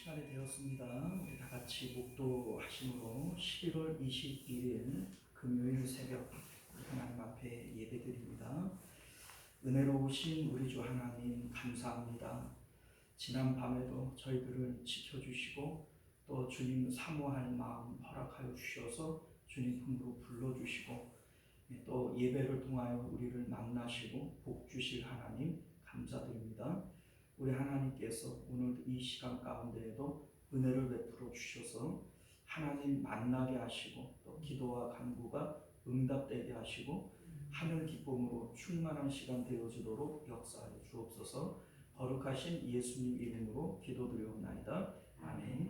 시간이 되었습니다. 우리 다 같이 목도하심으로 11월 21일 금요일 새벽 하나님 앞에 예배드립니다. 은혜로우신 우리 주 하나님 감사합니다. 지난 밤에도 저희들을 지켜주시고 또 주님 사모할 마음 허락하여 주셔서 주님 품으로 불러주시고 또 예배를 통하여 우리를 만나시고 복 주실 하나님 감사드립니다. 우리 하나님께서 오늘 이 시간 가운데에도 은혜를 베풀어 주셔서 하나님 만나게 하시고 또 기도와 간구가 응답되게 하시고 하늘 기쁨으로 충만한 시간 되어지도록 역사하여 주옵소서. 거룩하신 예수님 이름으로 기도드리옵나이다. 아멘.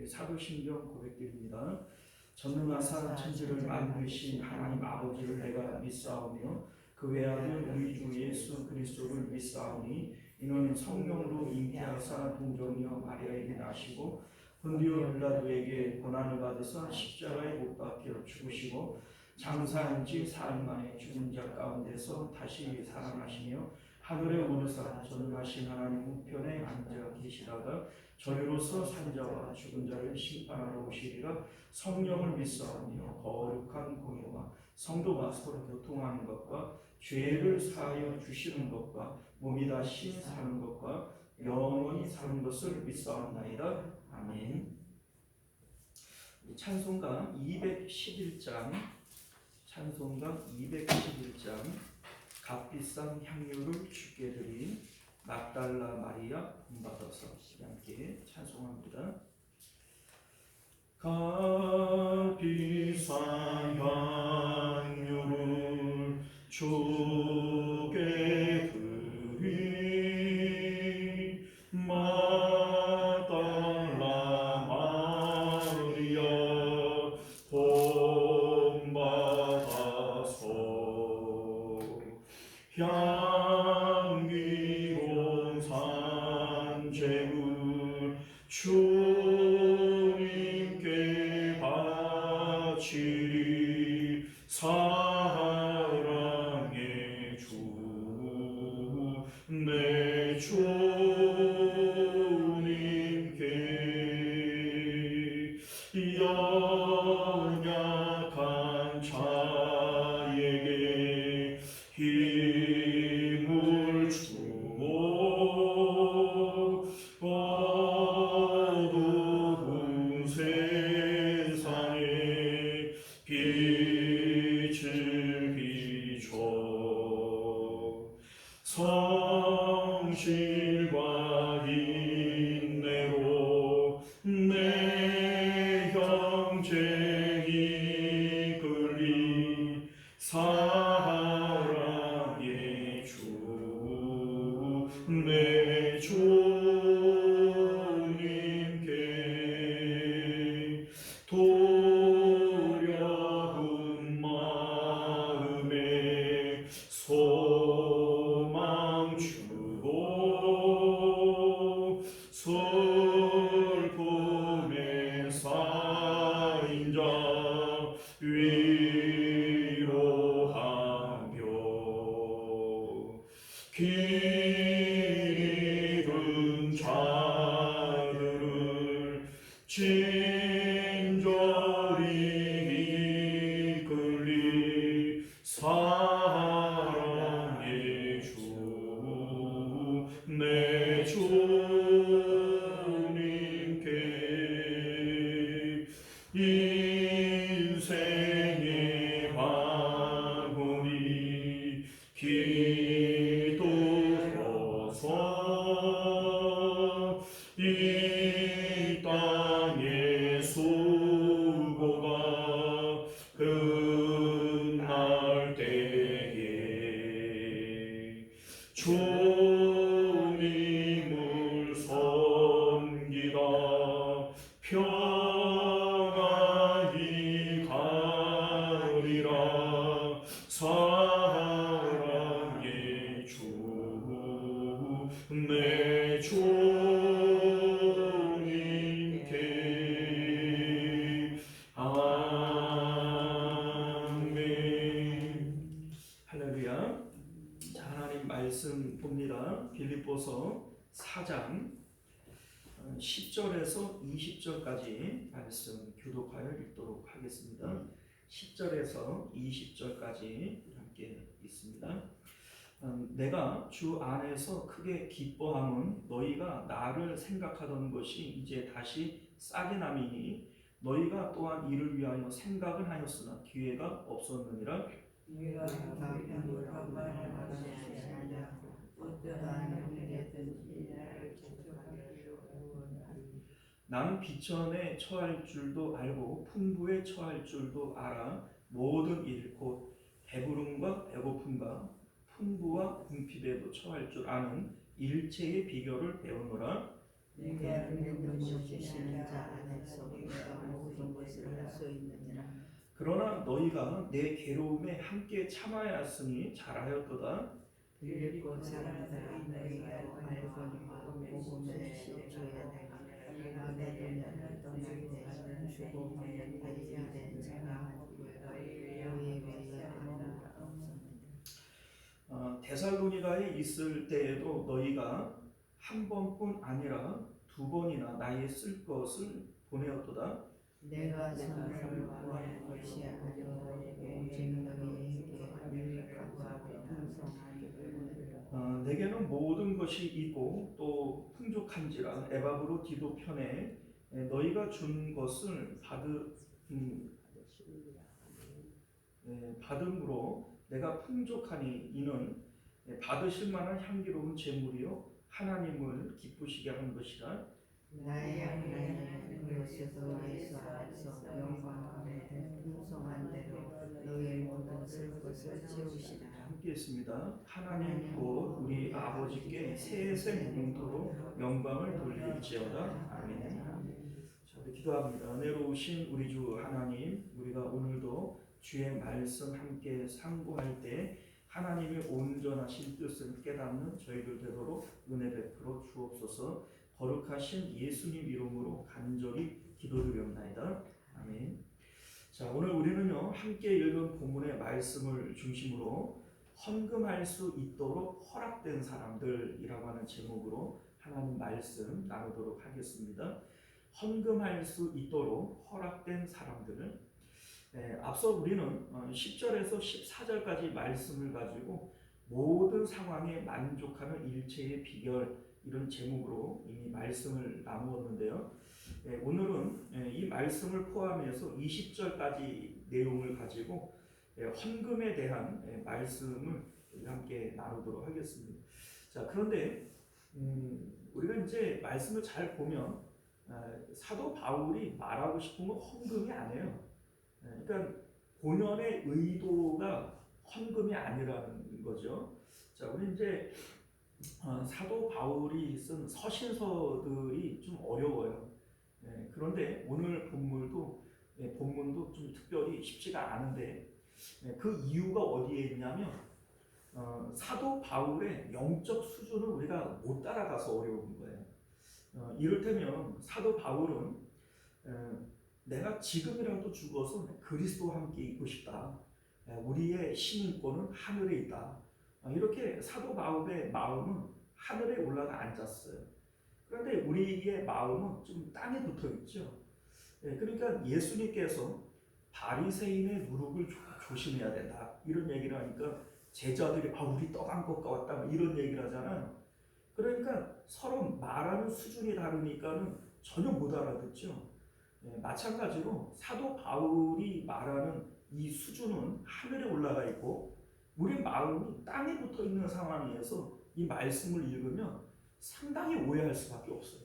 사도신경 고백드립니다. 전능하사 천지를 만드신 하나님 아버지를 내가 믿사오며 그 외아들 우리 주 예수 그리스도를 믿사오니 이는 성령으로 잉태하사 동정녀 마리아에게 나시고 본디오 빌라도에게 고난을 받으사 십자가에 못 박혀 죽으시고 장사한 지 사흘 만에 죽은 자 가운데서 다시 살아나시며 하늘에 오르사 전능하신 하나님 우편에 앉아 계시다가 저리로서 산자와 죽은 자를 심판하러 오시리라. 성령을 믿사오며 거룩한 공예와 성도가 서로 교통하는 것과 죄를 사하여 주시는 것과 몸이 다시 사는 것과 영원히 사는 것을 믿사옵나이다. 아멘. 찬송가 211장 값비싼 향유를 주께 드린 막달라 마리아 본받아서 함께 찬송합니다. 값비싼 향유를 주께 드린 막달라 마리아 본받아서 향기로운 산재물 주님께 바치리. 사랑의 주 내 주님께 연약한 자에게 힘을 주고 어두운 세상에 빛을 비춰 성실과 인내로 내 형제 이끌리. 사랑의 주 내 주님께 도려운 마음에 소망 주고 슬픔에 쌓인 자 위로하며 길 잃은 자들을 친절히 이끌리. 사랑의 주 내 주님께 인생의 바구니 기도로서 이 땅의 수고가 끝날 때에 주님을 섬기다 평안히 가리라. 사랑의 주 내 주님께. 아멘. 할렐루야. 자, 하나님 말씀 봅니다. 빌립보서 4장 10절에서 20절까지 말씀 교독하여 읽도록 하겠습니다. 10절에서 20절까지 함께 있습니다. 내가 주 안에서 크게 기뻐함은 너희가 나를 생각하던 것이 이제 다시 싹이 남이니 너희가 또한 이를 위하여 생각은 하였으나 기회가 없었느니라. 나는 비천에 처할 줄도 알고 풍부에 처할 줄도 알아. 모든 일 곧 배부름과 배고픔과 풍부와 궁핍에도 처할 줄 아는 일체의 비결을 배우노라. 내게 믿는 주시는 자 안에서 우리가 모든 것을 할 수 있느니라. 그러나 너희가 내 괴로움에 함께 참아야하으니 잘하였도다. 빌립보 사람들은 너희가 알거니와 복음을 실조해야 되가 너네 동네를 떠날 때에는 주고 하는 배제된 자가 너희에게 하나가 없었느니라. 데살로니가에 있을 때에도 너희가 한 번뿐 아니라 두 번이나 나의 쓸 것을 보내었도다. 내가 선물을 구하는 것이 아니오 오직 너희에게 유익하고 풍성하기를. 내게는 모든 것이 있고 또 풍족한지라 에바브로 디도 편에 너희가 준 것을 받음으로 내가 풍족하니 이는 받으실 만한 향기로운 제물이요 하나님을 기쁘시게 하는 것이라. 나의 하나님 그리스도에서 영광 가운데 풍성한 대로 너의 모든 쓸 것을 채우시라. 함께 했습니다. 하나님 곧 우리 아버지께 세세 무궁토록 영광을 돌릴지어다. 아멘. 자, 우리 기도합니다. 은혜로우신 우리 주 하나님, 우리가 오늘도 주의 말씀 함께 상고할 때 하나님의 온전하신 뜻을 깨닫는 저희들 되도록 은혜 베풀어 주옵소서. 거룩하신 예수님 이름으로 간절히 기도드렸나이다. 아멘. 자, 오늘 우리는요 함께 읽은 본문의 말씀을 중심으로 헌금할 수 있도록 허락된 사람들이라고 하는 제목으로 하나님 말씀 나누도록 하겠습니다. 헌금할 수 있도록 허락된 사람들. 앞서 우리는 10절에서 14절까지 말씀을 가지고 모든 상황에 만족하는 일체의 비결 이런 제목으로 이미 말씀을 나누었는데요. 오늘은 이 말씀을 포함해서 20절까지 내용을 가지고 헌금에 대한 말씀을 함께 나누도록 하겠습니다. 자, 그런데 우리가 이제 말씀을 잘 보면 사도 바울이 말하고 싶은 건 헌금이 아니에요. 그러니까 본연의 의도가 헌금이 아니라는 거죠. 자, 우리 이제 사도 바울이 쓴 서신서들이 좀 어려워요. 그런데 오늘 본문도 좀 특별히 쉽지가 않은데 그 이유가 어디에 있냐면 사도 바울의 영적 수준을 우리가 못 따라가서 어려운 거예요. 이를테면 사도 바울은 내가 지금이라도 죽어서 그리스도와 함께 있고 싶다. 우리의 시민권은 하늘에 있다. 이렇게 사도 바울의 마음은 하늘에 올라가 앉았어요. 그런데 우리의 마음은 좀 땅에 붙어 있죠. 그러니까 예수님께서 바리새인의 누룩을 조심해야 된다 이런 얘기를 하니까 제자들이 우리 떠간 것 같다 이런 얘기를 하잖아요. 그러니까 서로 말하는 수준이 다르니까는 전혀 못 알아듣죠. 마찬가지로 사도 바울이 말하는 이 수준은 하늘에 올라가 있고 우리 마음이 땅에 붙어 있는 상황에서 이 말씀을 읽으면 상당히 오해할 수밖에 없어요.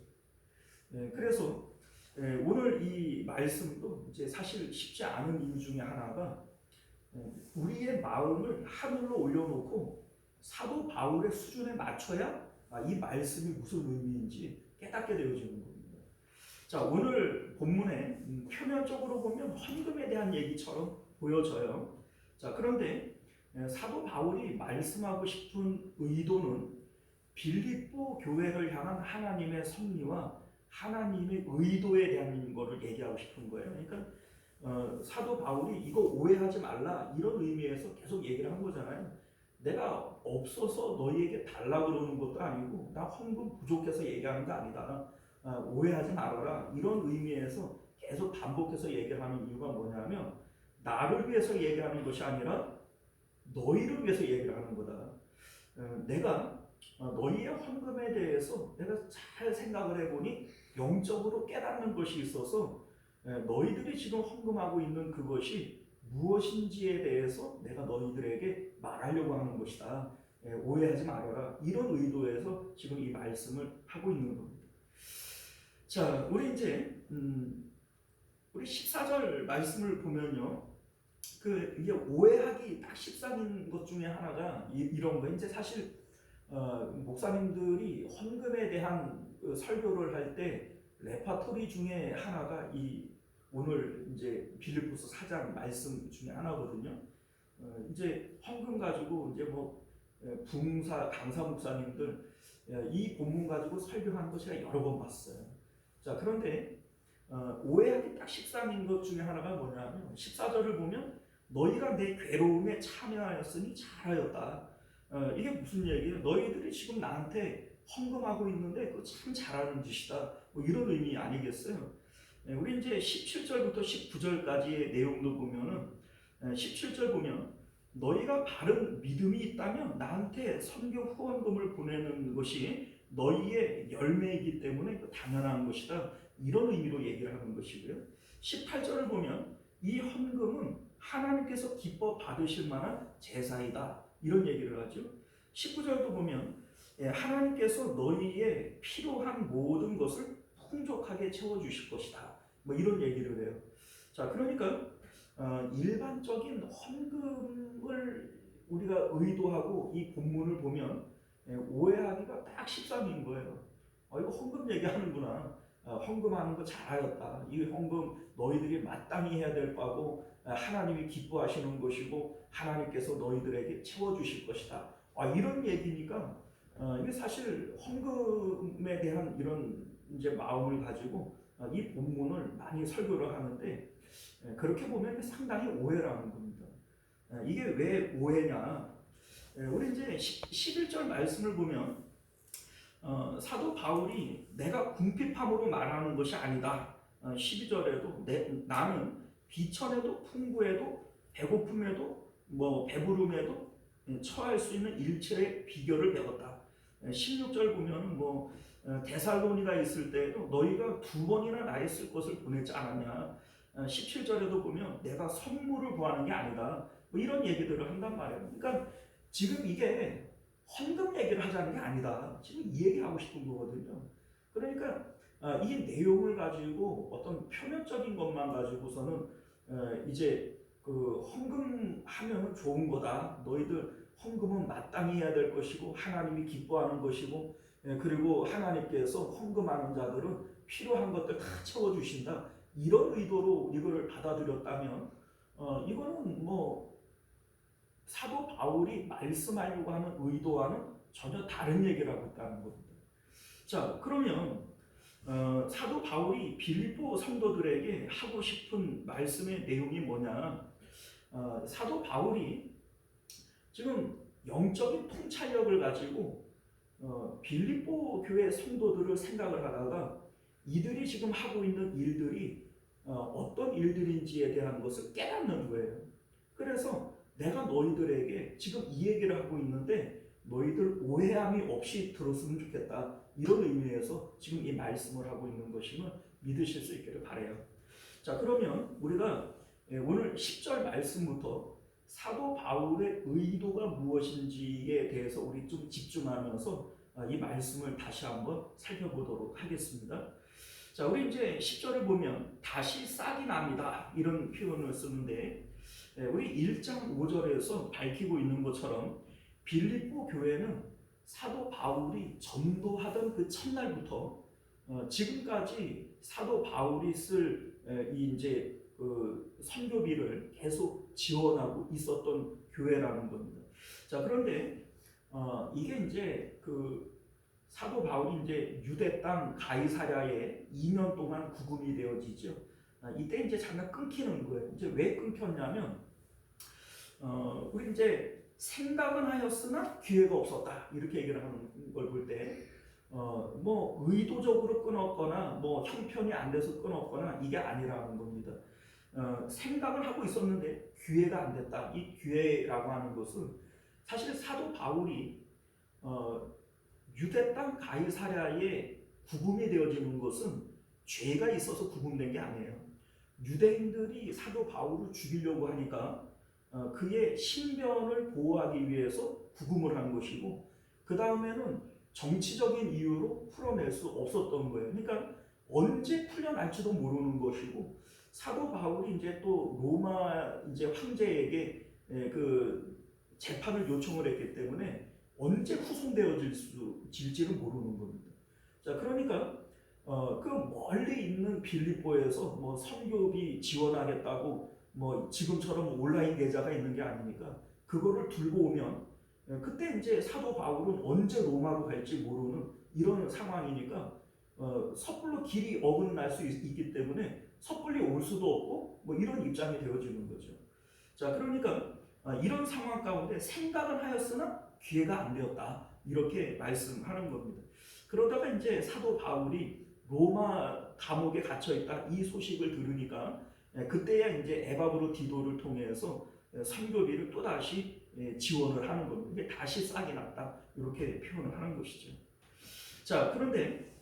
그래서 오늘 이 말씀도 이제 사실 쉽지 않은 이유 중에 하나가 우리의 마음을 하늘로 올려놓고 사도 바울의 수준에 맞춰야 이 말씀이 무슨 의미인지 깨닫게 되어지는 겁니다. 자, 오늘 본문에 표면적으로 보면 헌금에 대한 얘기처럼 보여져요. 자, 그런데 사도 바울이 말씀하고 싶은 의도는 빌립보 교회를 향한 하나님의 섭리와 하나님의 의도에 대한 것을 얘기하고 싶은 거예요. 그러니까 사도 바울이 이거 오해하지 말라 이런 의미에서 계속 얘기를 한 거잖아요. 내가 없어서 너희에게 달라고 그러는 것도 아니고 나 헌금 부족해서 얘기하는 거 아니다. 오해하지 말아라 이런 의미에서 계속 반복해서 얘기를 하는 이유가 뭐냐면 나를 위해서 얘기하는 것이 아니라 너희를 위해서 얘기를 하는 거다. 내가 너희의 헌금에 대해서 내가 잘 생각을 해보니 영적으로 깨닫는 것이 있어서 너희들이 지금 헌금하고 있는 그것이 무엇인지에 대해서 내가 너희들에게 말하려고 하는 것이다. 오해하지 말아라. 이런 의도에서 지금 이 말씀을 하고 있는 겁니다. 자, 우리 이제 우리 14절 말씀을 보면요. 이게 오해하기 딱 십상인 것 중에 하나가 이런 거. 이제 사실 목사님들이 헌금에 대한 설교를 할 때 레파토리 중에 하나가 이 오늘 이제 빌립보서 4장 말씀 중에 하나거든요. 이제 헌금 가지고 이제 뭐 부흥사 강사 목사님들 이 본문 가지고 설교하는 거 제가 여러 번 봤어요. 자, 그런데 오해하기 딱 십상인 것 중에 하나가 뭐냐면 14절을 보면 너희가 내 괴로움에 참여하였으니 잘하였다. 이게 무슨 얘기예요? 너희들이 지금 나한테 헌금하고 있는데 그거 참 잘하는 짓이다. 뭐 이런 의미 아니겠어요? 우리 이제 17절부터 19절까지의 내용도 보면은 17절 보면 너희가 바른 믿음이 있다면 나한테 선교 후원금을 보내는 것이 너희의 열매이기 때문에 당연한 것이다. 이런 의미로 얘기를 하는 것이고요. 18절을 보면 이 헌금은 하나님께서 기뻐 받으실 만한 제사이다. 이런 얘기를 하죠. 19절도 보면 하나님께서 너희의 필요한 모든 것을 풍족하게 채워주실 것이다. 뭐 이런 얘기를 해요. 자, 그러니까 일반적인 헌금을 우리가 의도하고 이 본문을 보면 오해하기가 딱 십상인 거예요. 이거 헌금 얘기하는구나. 헌금하는 거 잘하였다. 이 헌금 너희들이 마땅히 해야 될 바고 하나님이 기뻐하시는 것이고 하나님께서 너희들에게 채워주실 것이다. 이런 얘기니까 이게 사실 헌금에 대한 이런 이제 마음을 가지고 이 본문을 많이 설교를 하는데 그렇게 보면 상당히 오해라는 겁니다. 이게 왜 오해냐? 우리 이제 11절 말씀을 보면 사도 바울이 내가 궁핍함으로 말하는 것이 아니다. 12절에도 나는 비천에도 풍부에도 배고픔에도 뭐 배부름에도 처할 수 있는 일체의 비결을 배웠다. 16절 보면 뭐 데살로니가 있을 때에도 너희가 2번이나 나의 쓸 것을 보내지 않았냐. 17절에도 보면 내가 선물을 구하는 게 아니다. 뭐 이런 얘기들을 한단 말이에요. 그러니까 지금 이게 헌금 얘기를 하자는 게 아니다. 지금 이 얘기하고 싶은 거거든요. 그러니까 이 내용을 가지고 어떤 표면적인 것만 가지고서는 이제 그 헌금하면 좋은 거다. 너희들 헌금은 마땅히 해야 될 것이고 하나님이 기뻐하는 것이고 그리고 하나님께서 헌금하는 자들은 필요한 것들 다 채워주신다. 이런 의도로 이거를 받아들였다면 이거는 뭐 사도 바울이 말씀하려고 하는 의도와는 전혀 다른 얘기를 하고 있다는 겁니다. 자, 그러면 사도 바울이 빌립보 성도들에게 하고 싶은 말씀의 내용이 뭐냐? 사도 바울이 지금 영적인 통찰력을 가지고 빌립보 교회 성도들을 생각을 하다가 이들이 지금 하고 있는 일들이 어떤 일들인지에 대한 것을 깨닫는 거예요. 그래서 내가 너희들에게 지금 이 얘기를 하고 있는데 너희들 오해함이 없이 들었으면 좋겠다. 이런 의미에서 지금 이 말씀을 하고 있는 것임을 믿으실 수 있기를 바라요. 자, 그러면 우리가 오늘 10절 말씀부터 사도 바울의 의도가 무엇인지에 대해서 우리 좀 집중하면서 이 말씀을 다시 한번 살펴보도록 하겠습니다. 자, 우리 이제 10절을 보면 다시 싹이 납니다. 이런 표현을 쓰는데 우리 1장 5절에서 밝히고 있는 것처럼 빌립보 교회는 사도 바울이 전도하던 그 첫날부터 지금까지 사도 바울이 쓸 이 이제 그 선교비를 계속 지원하고 있었던 교회라는 겁니다. 자, 그런데 이게 이제 그 사도 바울이 이제 유대 땅 가이사랴에 2년 동안 구금이 되어지죠. 이때 이제 잠깐 끊기는 거예요. 이제 왜 끊겼냐면 우리 이제 생각은 하였으나 기회가 없었다 이렇게 얘기를 하는 걸 볼 때 뭐 의도적으로 끊었거나 뭐 형편이 안 돼서 끊었거나 이게 아니라는 겁니다. 생각을 하고 있었는데 기회가 안 됐다. 이 기회라고 하는 것은 사실 사도 바울이 유대 땅 가이사랴에 구금이 되어지는 것은 죄가 있어서 구금된 게 아니에요. 유대인들이 사도 바울을 죽이려고 하니까 그의 신변을 보호하기 위해서 구금을 한 것이고, 그 다음에는 정치적인 이유로 풀어낼 수 없었던 거예요. 그러니까 언제 풀려날지도 모르는 것이고, 사도 바울이 이제 또 로마 이제 황제에게 그 재판을 요청을 했기 때문에 언제 후송되어질지를 모르는 겁니다. 자, 그러니까 그 멀리 있는 빌립보에서 뭐 선교비 지원하겠다고 뭐 지금처럼 온라인 계좌가 있는 게 아니니까 그거를 들고 오면 그때 이제 사도 바울은 언제 로마로 갈지 모르는 이런 상황이니까 섣불로 길이 어긋날 수 있기 때문에 섣불리 올 수도 없고 뭐 이런 입장이 되어지는 거죠. 자, 그러니까 이런 상황 가운데 생각은 하였으나 기회가 안 되었다, 이렇게 말씀하는 겁니다. 그러다가 이제 사도 바울이 로마 감옥에 갇혀 있다 이 소식을 들으니까 그때야 이제 에바브로 디도를 통해서 선교비를 또 다시 지원을 하는 겁니다. 이게 다시 싹이 났다, 이렇게 표현을 하는 것이죠. 자, 그런데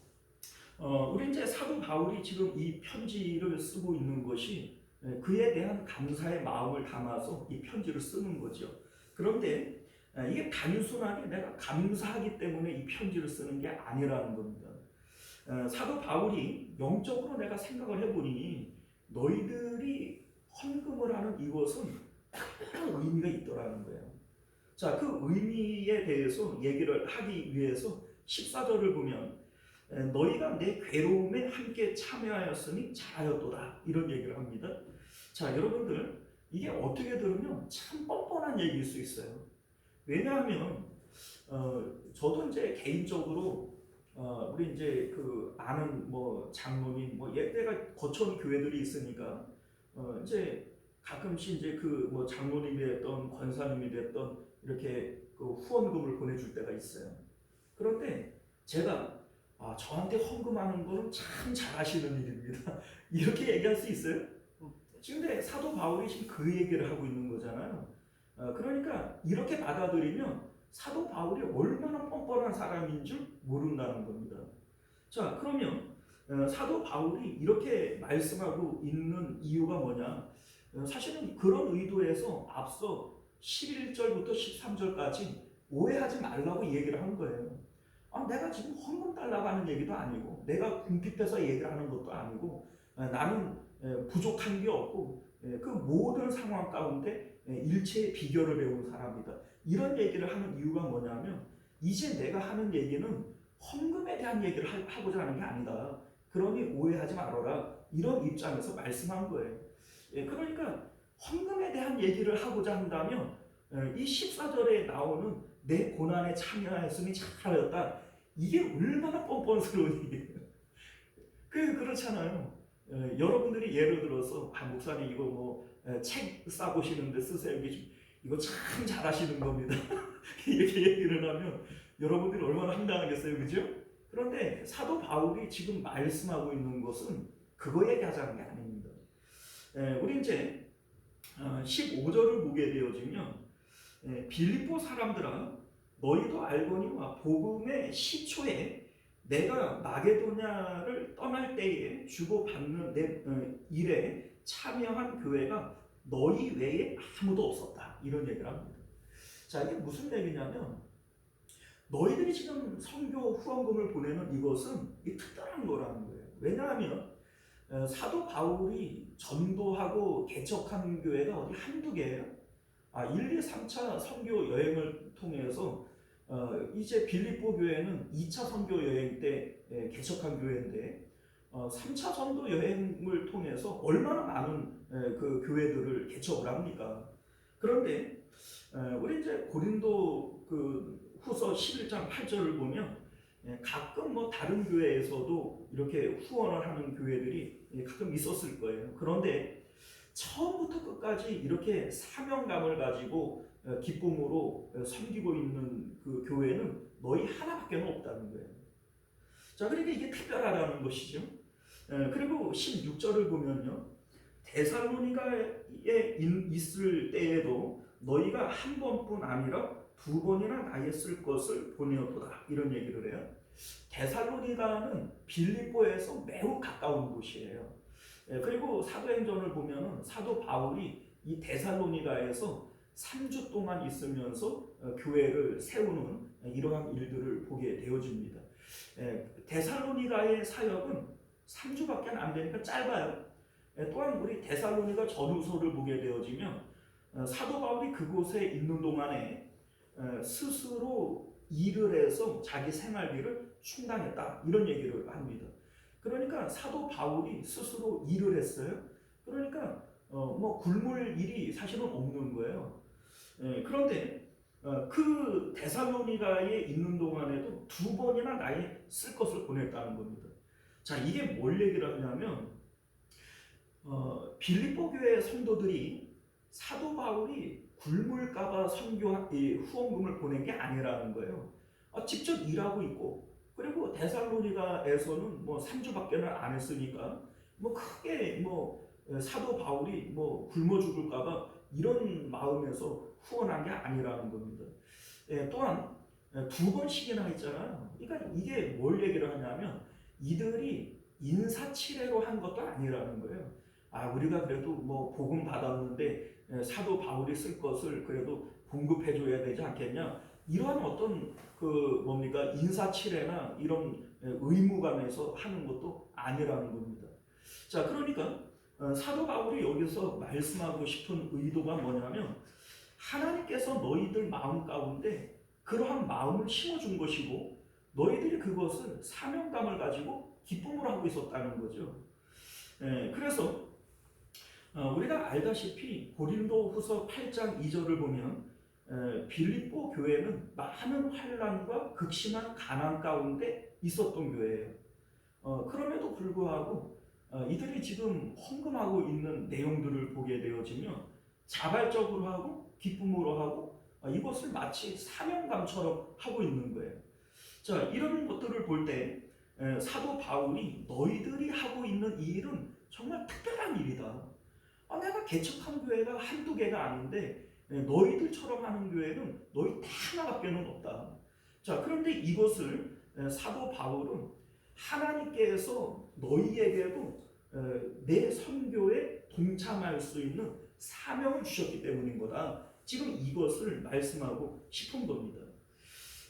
우리 이제 사도 바울이 지금 이 편지를 쓰고 있는 것이 그에 대한 감사의 마음을 담아서 이 편지를 쓰는 거죠. 그런데 이게 단순하게 내가 감사하기 때문에 이 편지를 쓰는 게 아니라는 겁니다. 사도 바울이 영적으로 내가 생각을 해보니 너희들이 헌금을 하는 이것은 특별한 의미가 있더라는 거예요. 자, 그 의미에 대해서 얘기를 하기 위해서 14절을 보면 너희가 내 괴로움에 함께 참여하였으니 잘하였도다, 이런 얘기를 합니다. 자, 여러분들 이게 어떻게 들으면 참 뻔뻔한 얘기일 수 있어요. 왜냐하면 저도 이제 개인적으로 우리 이제 그 아는 뭐 장로님 뭐 내가 거쳐온 교회들이 있으니까 이제 가끔씩 이제 그 뭐 장로님이 됐던 권사님이 됐던 이렇게 그 후원금을 보내줄 때가 있어요. 그런데 제가 저한테 헌금하는 거는 참 잘하시는 일입니다. 이렇게 얘기할 수 있어요? 근데 사도 바울이 지금 그 얘기를 하고 있는 거잖아요. 그러니까 이렇게 받아들이면 사도 바울이 얼마나 뻔뻔한 사람인 줄 모른다는 겁니다. 자, 그러면 사도 바울이 이렇게 말씀하고 있는 이유가 뭐냐? 사실은 그런 의도에서 앞서 11절부터 13절까지 오해하지 말라고 얘기를 한 거예요. 내가 지금 헌금 달라고 하는 얘기도 아니고 내가 궁핍해서 얘기를 하는 것도 아니고 나는 부족한 게 없고 그 모든 상황 가운데 일체의 비결을 배운 사람이다, 이런 얘기를 하는 이유가 뭐냐면 이제 내가 하는 얘기는 헌금에 대한 얘기를 하고자 하는 게 아니다, 그러니 오해하지 말아라, 이런 입장에서 말씀한 거예요. 그러니까 헌금에 대한 얘기를 하고자 한다면 이 14절에 나오는 내 고난에 참여하였으니 잘하였다, 이게 얼마나 뻔뻔스러운 얘기예요. 그렇잖아요. 여러분들이 예를 들어서 목사님 이거 뭐 책 싸보시는데 쓰세요, 이거 참 잘하시는 겁니다. 이렇게 얘기를 하면 여러분들이 얼마나 황당하겠어요, 그죠? 그런데 사도 바울이 지금 말씀하고 있는 것은 그거 얘기하자는 게 아닙니다. 우리 이제 15절을 보게 되어지면 빌립보 사람들아 너희도 알거니와 복음의 시초에 내가 마게도냐를 떠날 때에 주고받는 내 일에 참여한 교회가 너희 외에 아무도 없었다, 이런 얘기를 합니다. 자, 이게 무슨 얘기냐면 너희들이 지금 선교 후원금을 보내는 이것은 특별한 거라는 거예요. 왜냐하면 사도 바울이 전도하고 개척한 교회가 어디 한두 개예요? 1, 2, 3차 선교 여행을 통해서 이제 빌립보 교회는 2차 선교 여행 때 개척한 교회인데 3차 선교 여행을 통해서 얼마나 많은 그 교회들을 개척을 합니까? 그런데 우리 이제 고린도 그 후서 11장 8절을 보면 가끔 뭐 다른 교회에서도 이렇게 후원을 하는 교회들이 가끔 있었을 거예요. 그런데 처음부터 끝까지 이렇게 사명감을 가지고 기쁨으로 섬기고 있는 그 교회는 너희 하나밖에 없다는 거예요. 자, 그러니까 이게 특별하다는 것이죠. 그리고 16절을 보면요. 데살로니가에 있을 때에도 너희가 한 번뿐 아니라 두 번이나 나의 쓸 것을 보내었도다. 이런 얘기를 해요. 데살로니가는 빌립보에서 매우 가까운 곳이에요. 그리고 사도행전을 보면 사도 바울이 이 데살로니가에서 3주 동안 있으면서 교회를 세우는 이러한 일들을 보게 되어집니다. 데살로니가의 사역은 3주밖에 안 되니까 짧아요. 또한 우리 데살로니가 전후서를 보게 되어지면 사도 바울이 그곳에 있는 동안에 스스로 일을 해서 자기 생활비를 충당했다 이런 얘기를 합니다. 그러니까 사도 바울이 스스로 일을 했어요. 그러니까 뭐 굶을 일이 사실은 없는 거예요. 그런데 그 데살로니가에 있는 동안에도 두 번이나 나의 쓸 것을 보냈다는 겁니다. 자, 이게 뭘 얘기를 하냐면 빌립보 교회 성도들이 사도 바울이 굶을까봐 후원금을 보낸 게 아니라는 거예요. 직접 일하고 있고, 그리고 데살로니가에서는 뭐 3주밖에는 안 했으니까 뭐 크게 뭐 사도 바울이 뭐 굶어 죽을까봐 이런 마음에서 후원한 게 아니라는 겁니다. 또한 두 번씩이나 했잖아요. 그러니까 이게 뭘 얘기를 하냐면 이들이 인사치레로 한 것도 아니라는 거예요. 우리가 그래도 뭐 복음 받았는데 사도 바울이 쓸 것을 그래도 공급해 줘야 되지 않겠냐, 이러한 어떤 인사치레나 이런 의무감에서 하는 것도 아니라는 겁니다. 자, 그러니까 사도 바울이 여기서 말씀하고 싶은 의도가 뭐냐면 하나님께서 너희들 마음 가운데 그러한 마음을 심어준 것이고 너희들이 그것을 사명감을 가지고 기쁨으로 하고 있었다는 거죠. 그래서 우리가 알다시피 고린도후서 8장 2절을 보면 빌립보 교회는 많은 환난과 극심한 가난 가운데 있었던 교회예요. 그럼에도 불구하고 이들이 지금 헌금하고 있는 내용들을 보게 되어지면 자발적으로 하고 기쁨으로 하고 이것을 마치 사명감처럼 하고 있는 거예요. 자, 이런 것들을 볼 때 사도 바울이 너희들이 하고 있는 이 일은 정말 특별한 일이다. 내가 개척한 교회가 한두 개가 아닌데 너희들처럼 하는 교회는 너희 다 하나밖에는 없다. 자, 그런데 이것을 사도 바울은 하나님께서 너희에게도 내 선교에 동참할 수 있는 사명을 주셨기 때문인 거다. 지금 이것을 말씀하고 싶은 겁니다.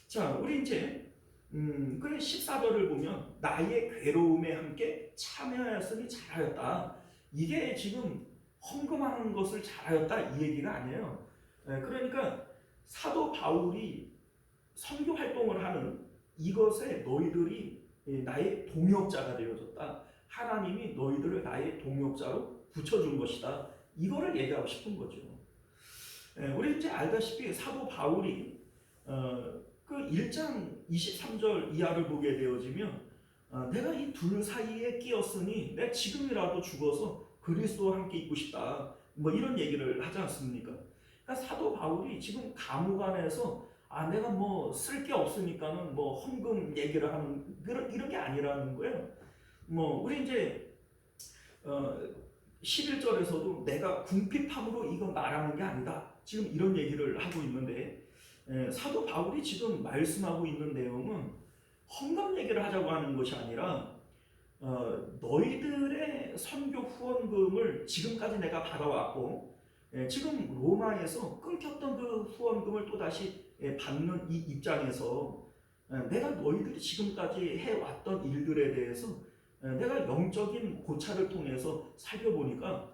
자, 우리 이제 그 14절을 보면 나의 괴로움에 함께 참여하였으니 잘하였다. 이게 지금 헌금하는 것을 잘하였다 이 얘기가 아니에요. 그러니까 사도 바울이 선교 활동을 하는 이것에 너희들이 나의 동역자가 되어졌다. 하나님이 너희들을 나의 동역자로 붙여준 것이다. 이거를 얘기하고 싶은 거죠. 우리 이제 알다시피 사도 바울이 그 1장 23절 이하를 보게 되어지면 내가 이 둘 사이에 끼었으니 내가 지금이라도 죽어서 그리스도와 함께 있고 싶다. 뭐 이런 얘기를 하지 않습니까? 그러니까 사도 바울이 지금 감옥 안에서 내가 뭐 쓸 게 없으니까는 뭐 헌금 얘기를 하는 이런 게 아니라는 거예요. 뭐 우리 이제 11절에서도 내가 궁핍함으로 이거 말하는 게 아니다. 지금 이런 얘기를 하고 있는데 사도 바울이 지금 말씀하고 있는 내용은 헌금 얘기를 하자고 하는 것이 아니라 너희들의 선교 후원금을 지금까지 내가 받아왔고 지금 로마에서 끊겼던 그 후원금을 또다시 받는 이 입장에서 내가 너희들이 지금까지 해왔던 일들에 대해서 내가 영적인 고찰을 통해서 살펴보니까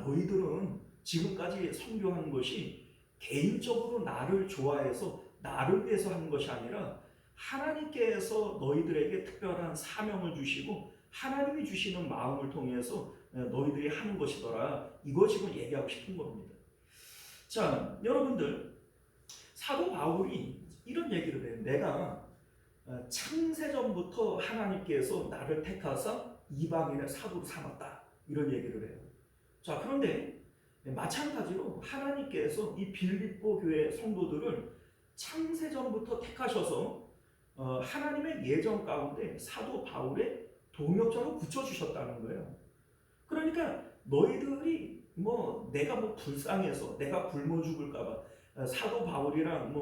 너희들은 지금까지 선교한 것이 개인적으로 나를 좋아해서 나를 위해서 하는 것이 아니라 하나님께서 너희들에게 특별한 사명을 주시고 하나님이 주시는 마음을 통해서 너희들이 하는 것이더라. 이거 지금 얘기하고 싶은 겁니다. 자, 여러분들, 사도 바울이 이런 얘기를 해요. 내가 창세전부터 하나님께서 나를 택하사 이방인의 사도로 삼았다. 이런 얘기를 해요. 자, 그런데 마찬가지로 하나님께서 이 빌립보 교회 성도들을 창세전부터 택하셔서 하나님의 예정 가운데 사도 바울의 동역자로 붙여주셨다는 거예요. 그러니까 너희들이 내가 불쌍해서 내가 굶어 죽을까봐 사도 바울이랑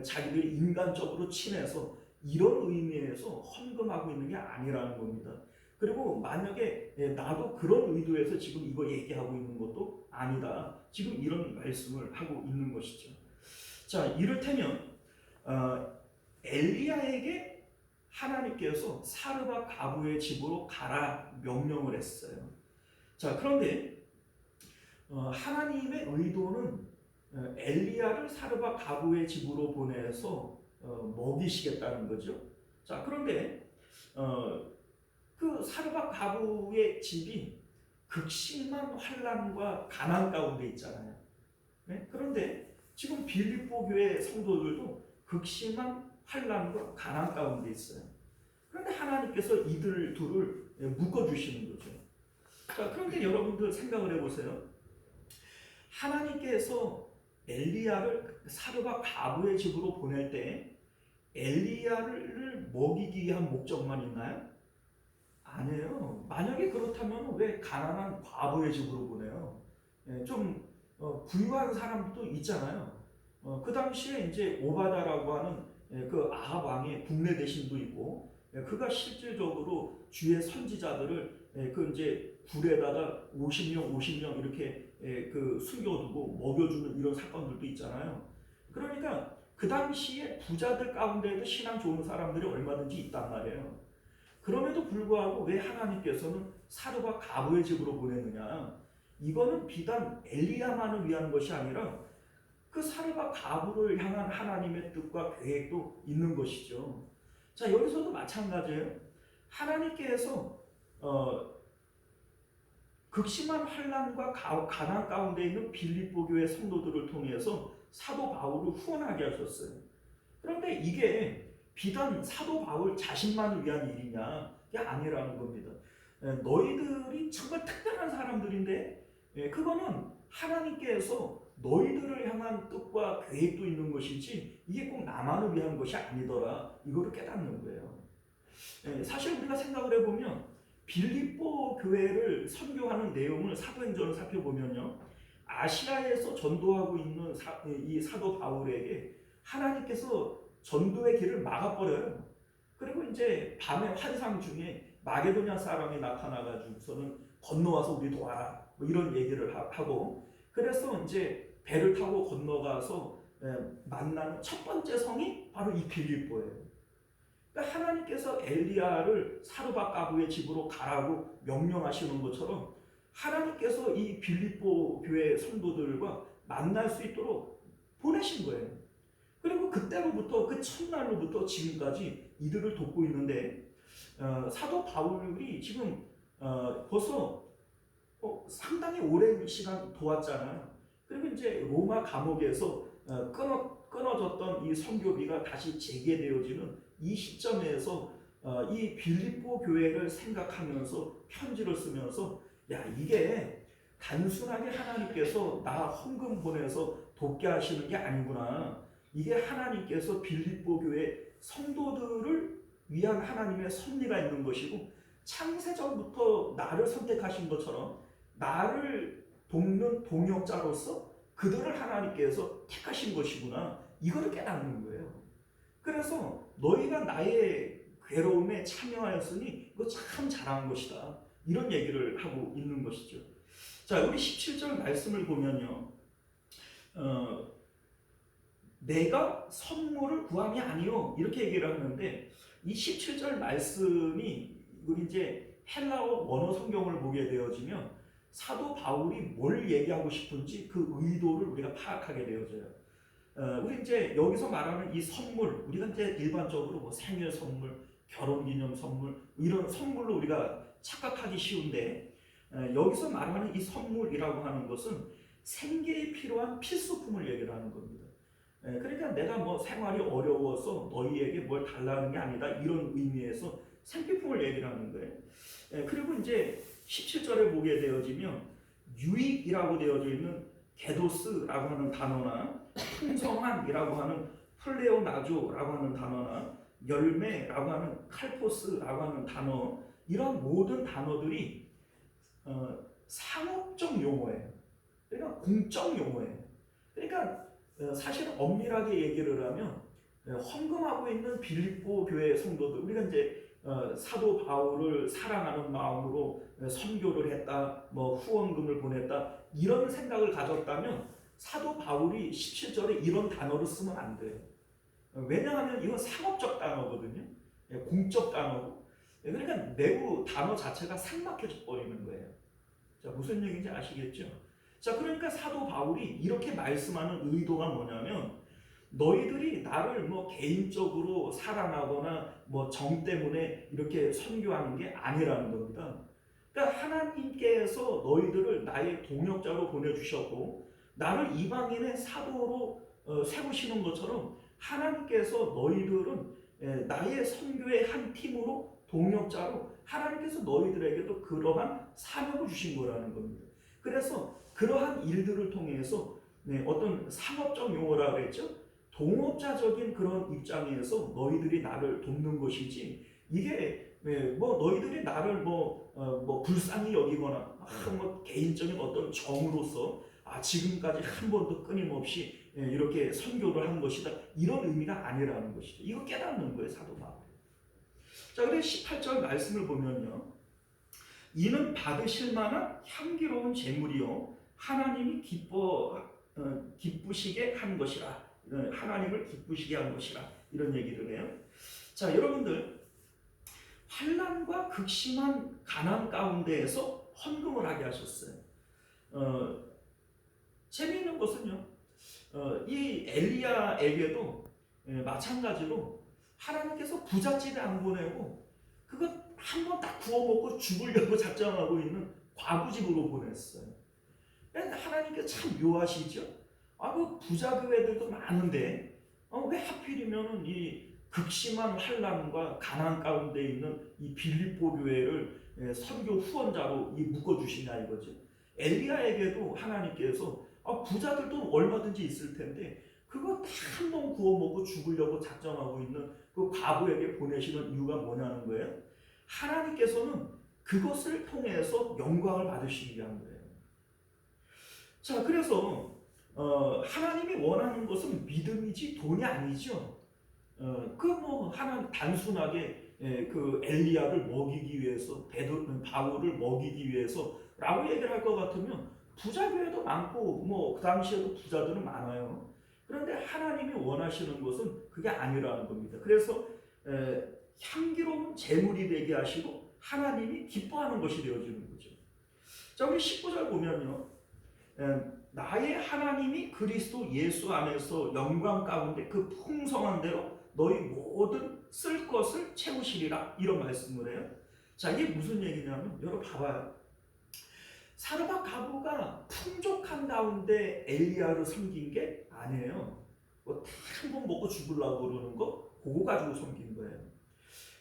자기들이 인간적으로 친해서 이런 의미에서 헌금하고 있는 게 아니라는 겁니다. 그리고 만약에 나도 그런 의도에서 지금 이거 얘기하고 있는 것도 아니다. 지금 이런 말씀을 하고 있는 것이죠. 자, 이를테면 엘리야에게 하나님께서 사르밧 가부의 집으로 가라 명령을 했어요. 자, 그런데 하나님의 의도는 엘리야를 사르밧 가부의 집으로 보내서 먹이시겠다는 거죠. 자, 그런데 그 사르밧 가부의 집이 극심한 환난과 가난 가운데 있잖아요. 네? 그런데 지금 빌립보 교회 성도들도 극심한 환난과 가난 가운데 있어요. 그런데 하나님께서 이들 둘을 묶어주시는 거죠. 자, 그런데 여러분들 생각을 해보세요. 하나님께서 엘리야를 사르밧 가부의 집으로 보낼 때 엘리야를 먹이기 위한 목적만 있나요? 아니에요. 만약에 그렇다면 왜 가난한 과부의 집으로 보내요? 좀 부유한 사람도 있잖아요. 그 당시에 이제 오바다라고 하는 그 아합 왕의 국내 대신도 있고, 그가 실질적으로 주의 선지자들을 그 이제 굴에다가 50명 이렇게 그 숨겨두고 먹여주는 이런 사건들도 있잖아요. 그러니까 그 당시에 부자들 가운데에도 신앙 좋은 사람들이 얼마든지 있단 말이에요. 그럼에도 불구하고 왜 하나님께서는 사르밧 가부의 집으로 보내느냐? 이거는 비단 엘리야만을 위한 것이 아니라 그 사르밧 가부를 향한 하나님의 뜻과 계획도 있는 것이죠. 자, 여기서도 마찬가지예요. 하나님께서 극심한 환난과 가난 가운데 있는 빌립보 교회 성도들을 통해서 사도 바울을 후원하게 하셨어요. 그런데 이게 비단 사도 바울 자신만을 위한 일이냐? 이게 아니라는 겁니다. 너희들이 정말 특별한 사람들인데 그거는 하나님께서 너희들을 향한 뜻과 계획도 있는 것이지 이게 꼭 나만을 위한 것이 아니더라. 이거를 깨닫는 거예요. 사실 우리가 생각을 해보면 빌립보 교회를 선교하는 내용을 사도행전을 살펴보면요, 아시아에서 전도하고 있는 이 사도 바울에게 하나님께서 전도의 길을 막아버려요. 그리고 이제 밤에 환상 중에 마게도냐 사람이 나타나가지고서는 건너와서 우리 도와라 이런 얘기를 하고, 그래서 이제 배를 타고 건너가서 만나는 첫 번째 성이 바로 이 빌립보예요. 그러니까 하나님께서 엘리야를 사르밧 가부의 집으로 가라고 명령하시는 것처럼 하나님께서 이 빌립보 교회 성도들과 만날 수 있도록 보내신 거예요. 그리고 그때로부터 그 첫날로부터 지금까지 이들을 돕고 있는데 사도 바울이 지금 벌써 상당히 오랜 시간 도왔잖아요. 그리고 이제 로마 감옥에서 끊어졌던 이 선교비가 다시 재개되어지는 이 시점에서 이 빌립보 교회를 생각하면서 편지를 쓰면서 이게 단순하게 하나님께서 나 헌금 보내서 돕게 하시는 게 아니구나. 이게 하나님께서 빌립보 교회 성도들을 위한 하나님의 섭리가 있는 것이고 창세전부터 나를 선택하신 것처럼 나를 돕는 동역자로서 그들을 하나님께서 택하신 것이구나. 이거를 깨닫는 거예요. 그래서 너희가 나의 괴로움에 참여하였으니 이거 참 잘한 것이다. 이런 얘기를 하고 있는 것이죠. 자, 우리 17절 말씀을 보면요. 내가 선물을 구함이 아니요. 이렇게 얘기를 하는데 이 17절 말씀이 우리 이제 헬라어 원어 성경을 보게 되어지면 사도 바울이 뭘 얘기하고 싶은지 그 의도를 우리가 파악하게 되어져요. 우리 이제 여기서 말하는 이 선물, 우리가 이제 일반적으로 뭐 생일 선물, 결혼기념 선물 이런 선물로 우리가 착각하기 쉬운데 여기서 말하는 이 선물이라고 하는 것은 생계에 필요한 필수품을 얘기를 하는 겁니다. 그러니까 내가 뭐 생활이 어려워서 너희에게 뭘 달라는 게 아니다 이런 의미에서 생필품을 얘기를 하는 거예요. 그리고 이제 17절에 보게 되어지면 유익이라고 되어져 있는 게도스라고 하는 단어나 풍성한이라고 하는 플레오나조라고 하는 단어나 열매라고 하는 칼포스라고 하는 단어, 이런 모든 단어들이 상업적 용어예요. 그러니까 공적 용어예요. 그러니까 사실 엄밀하게 얘기를 하면 헌금하고 있는 빌립보 교회 성도들, 우리가 이제 사도 바울을 사랑하는 마음으로 선교를 했다, 뭐 후원금을 보냈다, 이런 생각을 가졌다면 사도 바울이 17절에 이런 단어를 쓰면 안 돼요. 왜냐하면 이건 상업적 단어거든요. 공적 단어고. 그러니까 내부 단어 자체가 삭막해져 버리는 거예요. 자, 무슨 얘기인지 아시겠죠? 자, 그러니까 사도 바울이 이렇게 말씀하는 의도가 뭐냐면, 너희들이 나를 뭐 개인적으로 사랑하거나 뭐 정 때문에 이렇게 선교하는 게 아니라는 겁니다. 그러니까 하나님께서 너희들을 나의 동역자로 보내주셨고, 나를 이방인의 사도로 세우시는 것처럼 하나님께서 너희들은 나의 선교의 한 팀으로, 동역자로 하나님께서 너희들에게도 그러한 사명을 주신 거라는 겁니다. 그래서 그러한 일들을 통해서 어떤 상업적 용어라 그랬죠? 동업자적인 그런 입장에서 너희들이 나를 돕는 것이지, 이게 뭐 너희들이 나를 뭐 불쌍히 여기거나 뭐 개인적인 어떤 정으로서 지금까지 한 번도 끊임없이 이렇게 선교를 한 것이다, 이런 의미가 아니라는 것이죠. 이거 깨닫는 거예요, 사도 바울. 자, 그래 18절 말씀을 보면요, 이는 받으실 만한 향기로운 제물이요 하나님이 기쁘시게 한 것이라, 하나님을 기쁘시게 한 것이라, 이런 얘기를 해요. 자, 여러분들, 환난과 극심한 가난 가운데에서 헌금을 하게 하셨어요. 재미있는 것은요, 이 엘리야에게도 마찬가지로 하나님께서 부잣집에 안 보내고 그거 한번 딱 구워 먹고 죽으려고 작정하고 있는 과부집으로 보냈어요. 하나님께서 참 묘하시죠? 그 부자 교회들도 많은데 왜 하필이면은 이 극심한 환난과 가난 가운데 있는 이 빌립보 교회를 선교 후원자로 묶어 주시냐 이거죠. 엘리야에게도 하나님께서 부자들도 얼마든지 있을 텐데 그거 다 한 번 구워 먹고 죽으려고 작정하고 있는 그 과부에게 보내시는 이유가 뭐냐는 거예요. 하나님께서는 그것을 통해서 영광을 받으시기 위한 거예요. 자, 그래서 하나님이 원하는 것은 믿음이지 돈이 아니죠. 하나님 단순하게 그 엘리야를 먹이기 위해서, 바울을 먹이기 위해서라고 얘기를 할 것 같으면 부자 교회도 많고 뭐 그 당시에도 부자들은 많아요. 그런데 하나님이 원하시는 것은 그게 아니라는 겁니다. 그래서 향기로운 제물이 되게 하시고 하나님이 기뻐하는 것이 되어지는 거죠. 자, 우리 19절 보면요, 나의 하나님이 그리스도 예수 안에서 영광 가운데 그 풍성한 대로 너희 모든 쓸 것을 채우시리라, 이런 말씀을 해요. 자, 이게 무슨 얘기냐면, 여러분 봐봐요. 사르밧 가부가 풍족한 가운데 엘리야를 섬긴 게 아니에요. 한 번 먹고 죽으려고 그러는 거 그거 가지고 섬긴 거예요.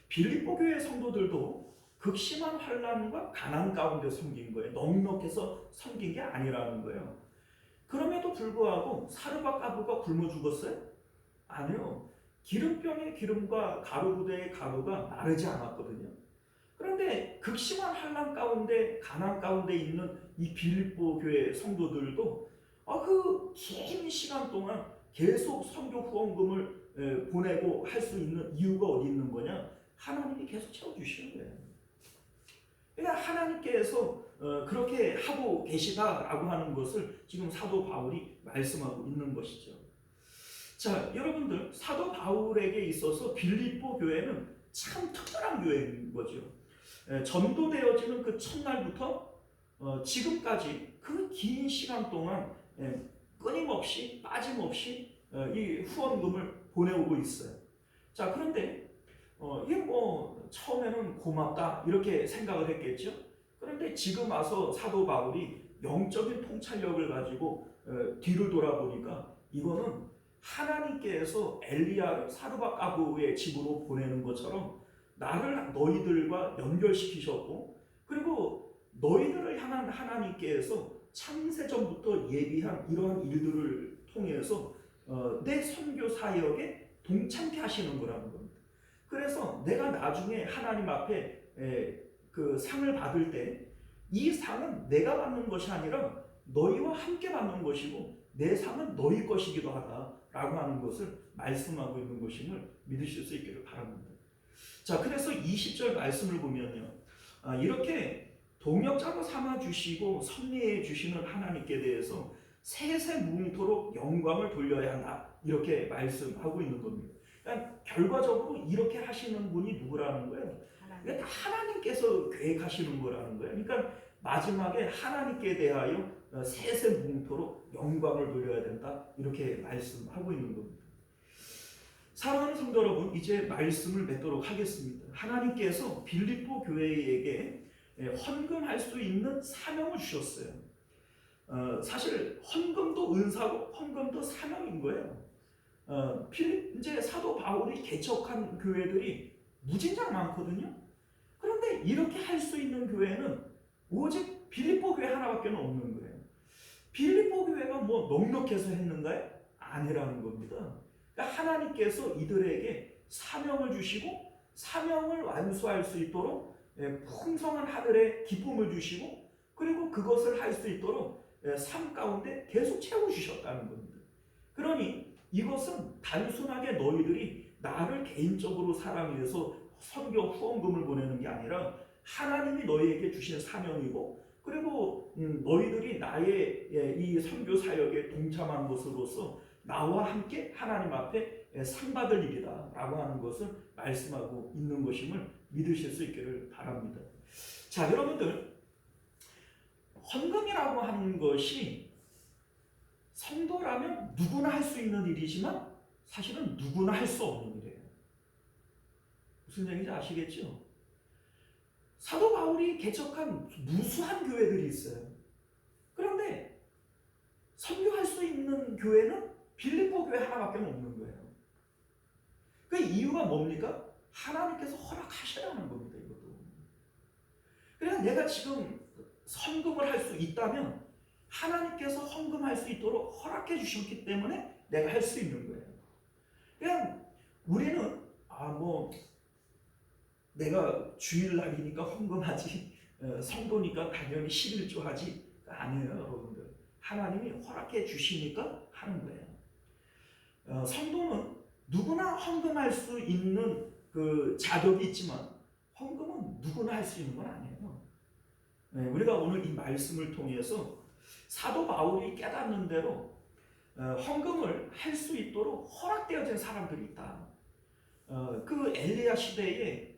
빌립보 교회 성도들도 극심한 환난과 가난 가운데 섬긴 거예요. 넉넉해서 섬긴 게 아니라는 거예요. 그럼에도 불구하고 사르밧 가부가 굶어 죽었어요? 아니요. 기름병의 기름과 가루 부대의 가루가 마르지 않았거든요. 그런데 극심한 환난 가운데, 가난 가운데 있는 이 빌립보 교회 성도들도 그 긴 시간 동안 계속 선교 후원금을 보내고 할 수 있는 이유가 어디 있는 거냐? 하나님이 계속 채워주시는 거예요. 그러니까 하나님께서 그렇게 하고 계시다라고 하는 것을 지금 사도 바울이 말씀하고 있는 것이죠. 자, 여러분들, 사도 바울에게 있어서 빌립보 교회는 참 특별한 교회인 거죠. 전도되어지는 그 첫날부터 지금까지 그 긴 시간 동안 끊임없이 빠짐없이 이 후원금을 보내오고 있어요. 자, 그런데 이게 뭐 처음에는 고맙다 이렇게 생각을 했겠죠. 그런데 지금 와서 사도 바울이 영적인 통찰력을 가지고 뒤를 돌아보니까 이거는 하나님께서 엘리야를 사르밧 가부의 집으로 보내는 것처럼 나를 너희들과 연결시키셨고, 그리고 너희들을 향한 하나님께서 창세전부터 예비한 이러한 일들을 통해서 내 선교 사역에 동참케 하시는 거라는 겁니다. 그래서 내가 나중에 하나님 앞에 그 상을 받을 때 이 상은 내가 받는 것이 아니라 너희와 함께 받는 것이고 내 상은 너희 것이기도 하다라고 하는 것을 말씀하고 있는 것임을 믿으실 수 있기를 바랍니다. 자, 그래서 20절 말씀을 보면요, 이렇게 동역자로 삼아 주시고 섭리해 주시는 하나님께 대해서 세세 무궁토록 영광을 돌려야 한다, 이렇게 말씀하고 있는 겁니다. 그러니까 결과적으로 이렇게 하시는 분이 누구라는 거예요? 그러니까 하나님께서 계획하시는 거라는 거예요. 그러니까 마지막에 하나님께 대하여 세세 무궁토록 영광을 돌려야 된다, 이렇게 말씀하고 있는 겁니다. 사랑하는 성도 여러분, 이제 말씀을 맺도록 하겠습니다. 하나님께서 빌립보 교회에게 헌금할 수 있는 사명을 주셨어요. 사실 헌금도 은사고 헌금도 사명인 거예요. 이제 사도 바울이 개척한 교회들이 무진장 많거든요. 그런데 이렇게 할 수 있는 교회는 오직 빌립보 교회 하나밖에 없는 거예요. 빌립보 교회가 뭐 넉넉해서 했는가요? 아니라는 겁니다. 그러니까 하나님께서 이들에게 사명을 주시고 사명을 완수할 수 있도록 풍성한 하늘의 기쁨을 주시고, 그리고 그것을 할 수 있도록 삶 가운데 계속 채워주셨다는 겁니다. 그러니 이것은 단순하게 너희들이 나를 개인적으로 사랑해서 선교 후원금을 보내는 게 아니라 하나님이 너희에게 주신 사명이고, 그리고 너희들이 나의 이 선교 사역에 동참한 것으로서 나와 함께 하나님 앞에 상 받을 일이다 라고 하는 것을 말씀하고 있는 것임을 믿으실 수 있기를 바랍니다. 자, 여러분들, 헌금이라고 하는 것이 성도라면 누구나 할 수 있는 일이지만 사실은 누구나 할 수 없는 일이에요. 무슨 얘기인지 아시겠죠? 사도 바울이 개척한 무수한 교회들이 있어요. 그런데 선교할 수 있는 교회는 빌립보 교회 하나밖에 없는 거예요. 그 이유가 뭡니까? 하나님께서 허락하시라는 겁니다. 이것도. 그래서 내가 지금 헌금을 할 수 있다면 하나님께서 헌금할 수 있도록 허락해 주셨기 때문에 내가 할 수 있는 거예요. 그냥 우리는 내가 주일날이니까 헌금하지, 성도니까 당연히 11조 하지, 아니에요, 여러분들. 하나님이 허락해 주시니까 하는 거예요. 성도는 누구나 헌금할 수 있는 그 자격이 있지만 헌금은 누구나 할 수 있는 건 아니에요. 우리가 오늘 이 말씀을 통해서 사도 바울이 깨닫는 대로 헌금을 할 수 있도록 허락되어진 사람들이 있다. 그 엘리야 시대에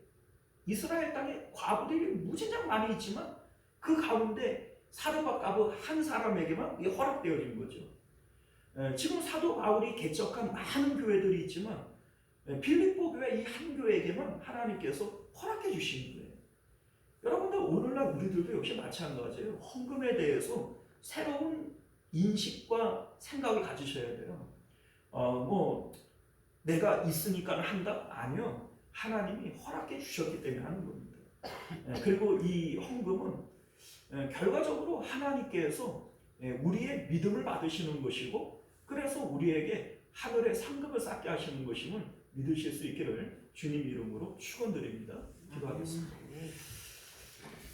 이스라엘 땅에 과부들이 무진장 많이 있지만 그 가운데 사도바가부 한 사람에게만 이게 허락되어진 거죠. 지금 사도 바울이 개척한 많은 교회들이 있지만 빌립보 교회 이 한 교회에게만 하나님께서 허락해 주시는 거예요. 여러분들, 오늘날 우리들도 역시 마찬가지예요. 헌금에 대해서 새로운 인식과 생각을 가지셔야 돼요. 내가 있으니까 한다? 아니요. 하나님이 허락해 주셨기 때문에 하는 겁니다. 그리고 이 헌금은 결과적으로 하나님께서 우리의 믿음을 받으시는 것이고, 그래서 우리에게 하늘의 상급을 쌓게 하시는 것임을 믿으실 수 있기를 주님 이름으로 축원드립니다. 기도하겠습니다.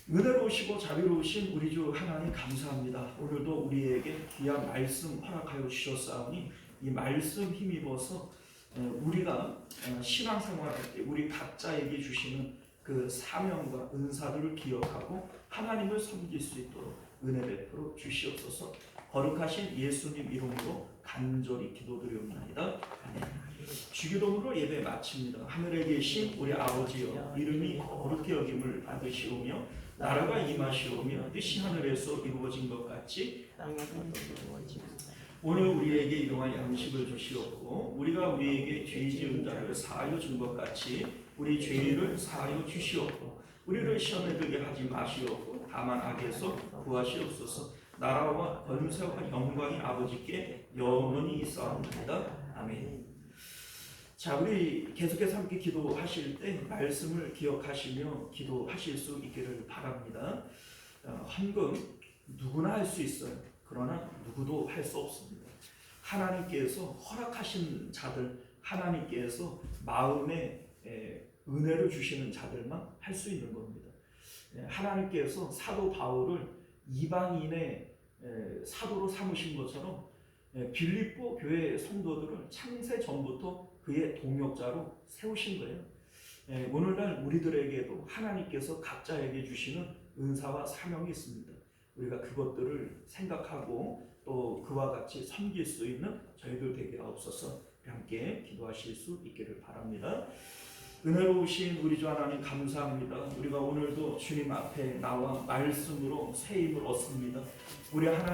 은혜로우시고 자비로우신 우리 주 하나님 감사합니다. 오늘도 우리에게 귀한 말씀 허락하여 주셨사오니 이 말씀 힘입어서 우리가 신앙생활할 때 우리 각자에게 주시는 그 사명과 은사들을 기억하고 하나님을 섬길 수 있도록 은혜 베풀어 주시옵소서. 거룩하신 예수님 이름으로 간절히 기도드리옵나이다. 아멘. 주기도문으로 예배 마칩니다. 하늘에 계신 우리 아버지여, 이름이 거룩히 여김을 받으시오며 나라가 임하시오며 뜻이 하늘에서 이루어진 것 같이 땅에서도 이루어지고 오늘 우리에게 일용할 양식을 주시옵고 우리가 우리에게 죄 지은 자를 사하여 준 것 같이 우리 죄를 사하여 주시옵고 우리를 시험에 들게 하지 마시옵고 다만 악에서 구하시옵소서. 나라와 권세와 영광이 아버지께 영원히 있사옵나이다. 아멘. 자, 우리 계속해서 함께 기도하실 때 말씀을 기억하시며 기도하실 수 있기를 바랍니다. 헌금 누구나 할 수 있어요. 그러나 누구도 할 수 없습니다. 하나님께서 허락하신 자들, 하나님께서 마음에 은혜를 주시는 자들만 할 수 있는 겁니다. 하나님께서 사도 바울을 이방인의 사도로 삼으신 것처럼 빌립보 교회 성도들을 창세 전부터 그의 동역자로 세우신 거예요. 오늘날 우리들에게도 하나님께서 각자에게 주시는 은사와 사명이 있습니다. 우리가 그것들을 생각하고 또 그와 같이 섬길 수 있는 저희들 되게 하옵소서. 함께 기도하실 수 있기를 바랍니다. 은혜로우신 우리 주 하나님 감사합니다. 우리가 오늘도 주님 앞에 나와 말씀으로 새 힘을 얻습니다. 우리 하나님